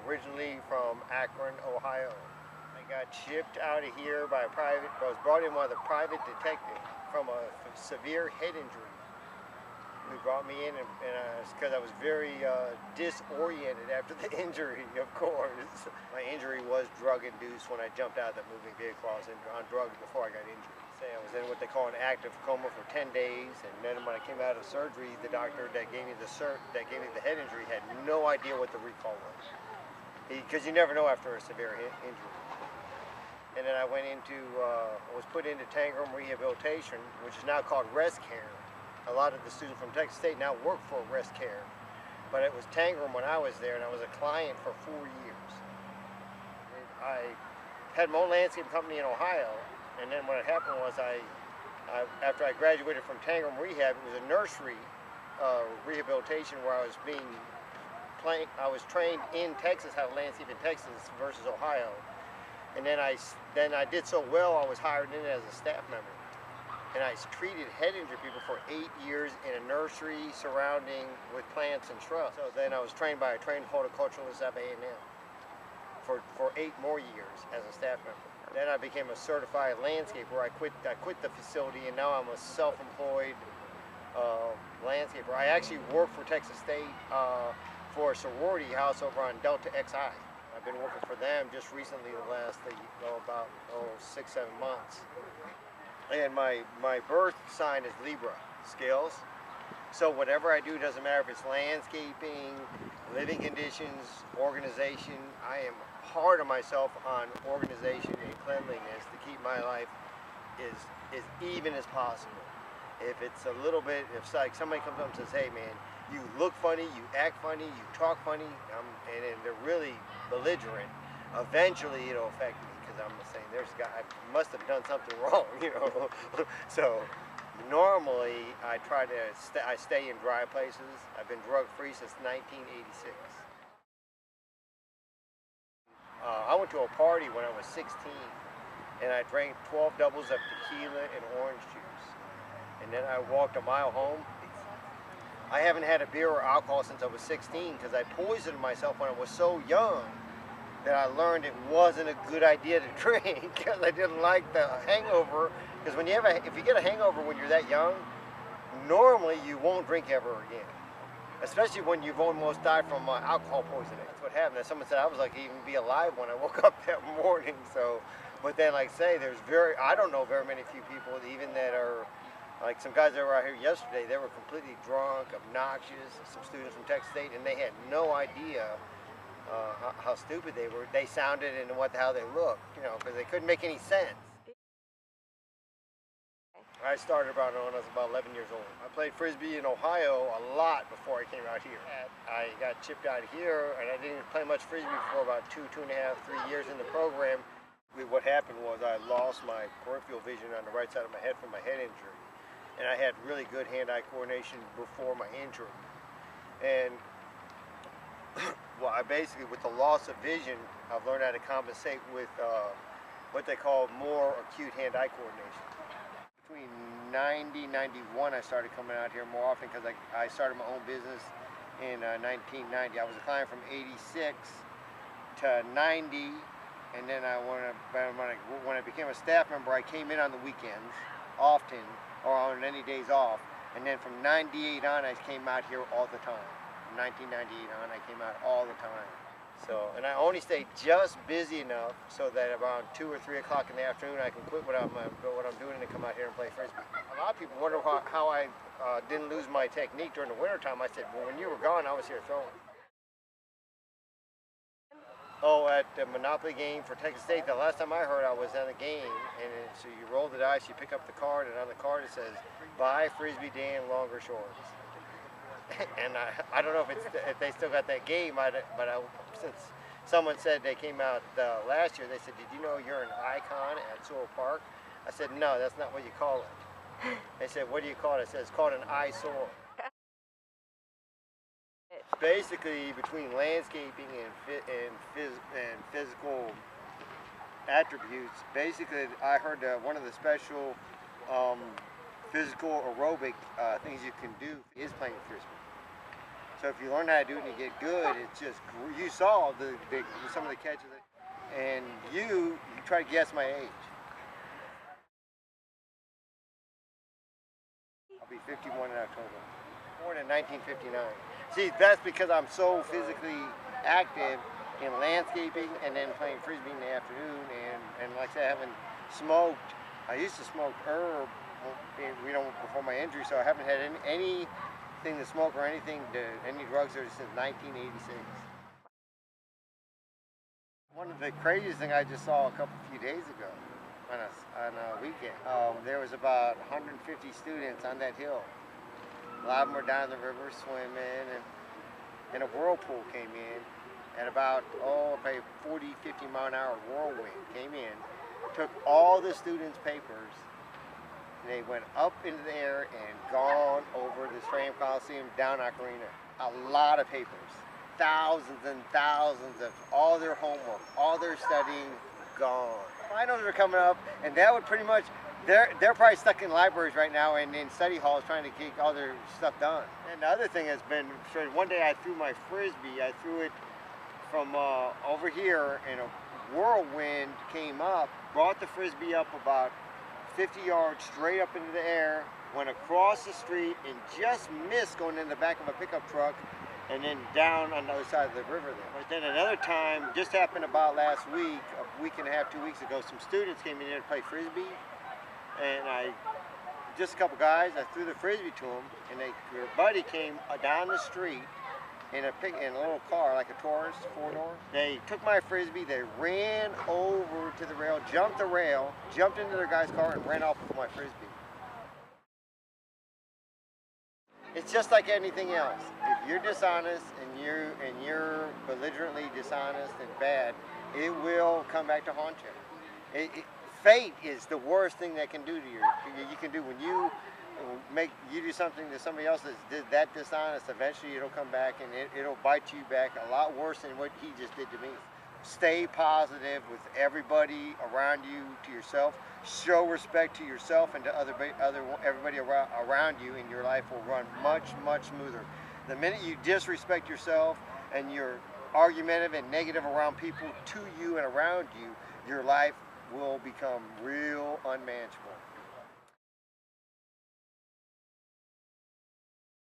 originally from Akron, Ohio. I got shipped out of here by I was brought in by the private detective from a severe head injury. Who brought me in because I was very disoriented after the injury, of course. My injury was drug-induced when I jumped out of the moving vehicle. I was on drugs before I got injured. I was in what they call an active coma for 10 days, and then when I came out of surgery, the doctor that gave me the head injury had no idea what the recall was. Because you never know after a severe injury. And then I went was put into Tangram Rehabilitation, which is now called Rest Care. A lot of the students from Texas State now work for Rest Care. But it was Tangram when I was there, and I was a client for 4 years. I had my own landscape company in Ohio, and then what happened was after I graduated from Tangram Rehab, it was a nursery rehabilitation where I was trained in Texas how to landscape in Texas versus Ohio. And then I did so well, I was hired in as a staff member. And I treated head injury people for 8 years in a nursery surrounding with plants and shrubs. So then I was trained by a trained horticulturalist at A&M for 8 more years as a staff member. Then I became a certified landscaper. I quit the facility, and now I'm a self-employed landscaper. I actually work for Texas State for a sorority house over on Delta XI. I've been working for them just recently, the last about 6-7 months. And my birth sign is Libra scales. So whatever I do, doesn't matter if it's landscaping, living conditions, organization, I am hard on myself on organization and cleanliness to keep my life as even as possible. If it's a little bit, if like somebody comes up and says, hey man, you look funny, you act funny, you talk funny, and they're really belligerent, eventually it'll affect me. Because I'm saying, I must have done something wrong, you know. So normally I stay in dry places. I've been drug-free since 1986. I went to a party when I was 16, and I drank 12 doubles of tequila and orange juice. And then I walked a mile home. I haven't had a beer or alcohol since I was 16 because I poisoned myself when I was so young that I learned it wasn't a good idea to drink because I didn't like the hangover. Because if you get a hangover when you're that young, normally you won't drink ever again. Especially when you've almost died from alcohol poisoning. That's what happened. And someone said I was like even be alive when I woke up that morning. So, but then like say I don't know very many few people even that are, like some guys that were out here yesterday, they were completely drunk, obnoxious, some students from Texas State, and they had no idea how stupid they were. They sounded and how they looked, you know, because they couldn't make any sense. I started when I was about 11 years old. I played Frisbee in Ohio a lot before I came out here. I got chipped out here, and I didn't play much Frisbee for about 2.5, 3 years in the program. What happened was I lost my peripheral vision on the right side of my head from my head injury. And I had really good hand-eye coordination before my injury. And well, I basically, with the loss of vision, I've learned how to compensate with what they call more acute hand-eye coordination. Between 90 and 91, I started coming out here more often because I started my own business in 1990. I was a client from 86 to 90, and then when I became a staff member, I came in on the weekends often, or on any days off, and then from 98 on, I came out here all the time. 1998 on, I came out all the time. So, and I only stayed just busy enough so that around 2 or 3 o'clock in the afternoon I can quit what I'm doing and come out here and play Frisbee. A lot of people wonder how I didn't lose my technique during the wintertime. I said, well, when you were gone, I was here throwing. Oh, at the Monopoly game for Texas State, the last time I heard I was in a game, and so you roll the dice, you pick up the card, and on the card it says, buy Frisbee Dan longer shorts. And I don't know if they still got that game, but since someone said they came out last year, they said, did you know you're an icon at Sewell Park? I said, no, that's not what you call it. They said, what do you call it? I said, it's called an eyesore. Basically, between landscaping and physical attributes, basically I heard one of the special physical aerobic things you can do is playing Frisbee. So if you learn how to do it and you get good, it's just, you saw some of the catches, and you try to guess my age. I'll be 51 in October. Born in 1959. See, that's because I'm so physically active in landscaping and then playing Frisbee in the afternoon, and like I said, I haven't smoked. I used to smoke herb, before my injury, so I haven't had anything to smoke or any drugs since 1986. One of the craziest things I just saw a few days ago on a weekend, there was about 150 students on that hill. A lot of them were down the river swimming, and a whirlpool came in, and about, probably 40, 50 mile an hour whirlwind came in, took all the students' papers, and they went up into the air and gone over the Stadium Coliseum, down Ocarina. A lot of papers, thousands and thousands of all their homework, all their studying, gone. Finals are coming up, and that would pretty much, they're probably stuck in libraries right now and in study halls trying to get all their stuff done. And the other thing has been, one day I threw my Frisbee, I threw it from over here, and a whirlwind came up, brought the Frisbee up about 50 yards straight up into the air, went across the street and just missed going in the back of a pickup truck, and then down on the other side of the river there. But then another time, just happened about last week, a week and a half, 2 weeks ago, some students came in here to play Frisbee, and just a couple guys, I threw the Frisbee to them, and their buddy came down the street in a little car, like a Taurus, 4-door. They took my Frisbee, they ran over to the rail, jumped into their guy's car, and ran off with my Frisbee. It's just like anything else. If you're dishonest and you're belligerently dishonest and bad, it will come back to haunt you. Fate is the worst thing that can do to you can do when you do something to somebody else that's that dishonest. Eventually it'll come back and it'll bite you back a lot worse than what he just did to me. Stay positive with everybody around you, to yourself. Show respect to yourself and to everybody around you, and your life will run much, much smoother. The minute you disrespect yourself and you're argumentative and negative around people, to you and around you, your life will become real unmanageable.